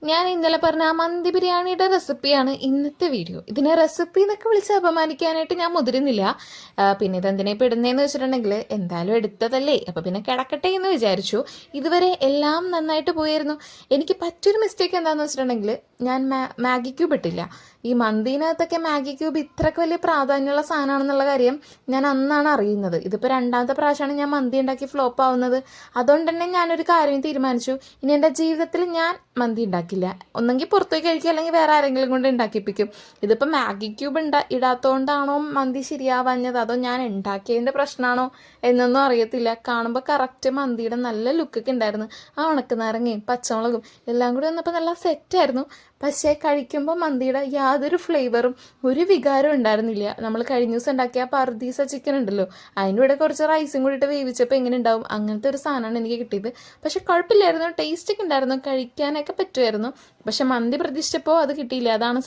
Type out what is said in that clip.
ഞാൻ ഇന്നലെ പറഞ്ഞ ആ മന്തി ബിരിയാണിയുടെ റെസിപ്പിയാണ് ഇന്നത്തെ വീഡിയോ. ഇതിനെ റെസിപ്പി എന്നൊക്കെ വിളിച്ച് അപമാനിക്കാനായിട്ട് ഞാൻ മുതിരുന്നില്ല. പിന്നെ ഇതെന്തിനെ പെടുന്നതെന്ന് വെച്ചിട്ടുണ്ടെങ്കിൽ എന്തായാലും എടുത്തതല്ലേ, അപ്പോൾ പിന്നെ കിടക്കട്ടെ എന്ന് വിചാരിച്ചു. ഇതുവരെ എല്ലാം നന്നായിട്ട് പോയിരുന്നു. എനിക്ക് പറ്റൊരു മിസ്റ്റേക്ക് എന്താണെന്ന് വെച്ചിട്ടുണ്ടെങ്കിൽ ഞാൻ മാഗി ക്യൂബ് ഇട്ടില്ല. ഈ മന്തിനകത്തൊക്കെ മാഗി ക്യൂബ് ഇത്രയ്ക്ക് വലിയ പ്രാധാന്യമുള്ള സാധനമാണെന്നുള്ള കാര്യം ഞാൻ അന്നാണ് അറിയുന്നത്. ഇതിപ്പോൾ രണ്ടാമത്തെ പ്രാവശ്യമാണ് ഞാൻ മന്തി ഉണ്ടാക്കി ഫ്ലോപ്പ് ആവുന്നത്. അതുകൊണ്ട് തന്നെ ഞാനൊരു കാര്യം തീരുമാനിച്ചു, ഇനി എൻ്റെ ജീവിതത്തിൽ ഞാൻ മന്തി ഉണ്ടാക്കില്ല. ഒന്നെങ്കിൽ പുറത്തേക്ക് കഴിക്കുക, അല്ലെങ്കിൽ വേറെ ആരെങ്കിലും കൊണ്ട് ഉണ്ടാക്കിപ്പിക്കും. ഇതിപ്പോൾ മാഗി ക്യൂബ് ഇടാത്തതുകൊണ്ടാണോ മന്തി ശരിയാവാഞ്ഞത്, അതോ ഞാൻ ഉണ്ടാക്കിയതിൻ്റെ പ്രശ്നമാണോ എന്നൊന്നും അറിയത്തില്ല. കാണുമ്പോൾ കറക്റ്റ് മന്തിയുടെ നല്ല ലുക്കൊക്കെ ഉണ്ടായിരുന്നു. ആ ഉണക്കനാരങ്ങയും പച്ചമുളകും എല്ലാം കൂടി വന്നപ്പോൾ നല്ല സെറ്റായിരുന്നു. പക്ഷേ കഴിക്കുമ്പോൾ മന്തിയുടെ യാതൊരു ഫ്ലേവറും ഒരു വികാരവും ഉണ്ടായിരുന്നില്ല. നമ്മൾ കഴിഞ്ഞ ദിവസം ഉണ്ടാക്കിയ പർദീസ ചിക്കൻ ഉണ്ടല്ലോ, അതിൻ്റെ കൂടെ കുറച്ച് റൈസും കൂടി ഇട്ട് വേവിച്ചപ്പോൾ എങ്ങനെ ഉണ്ടാവും, അങ്ങനത്തെ ഒരു സാധനമാണ് എനിക്ക് കിട്ടിയത്. പക്ഷെ കുഴപ്പമില്ലായിരുന്നു, ടേസ്റ്റൊക്കെ ഉണ്ടായിരുന്നു, കഴിക്കാനൊക്കെ പറ്റുമായിരുന്നു. പക്ഷെ മന്തി പ്രതീക്ഷിച്ചപ്പോൾ അത് കിട്ടിയില്ല. അതാണ്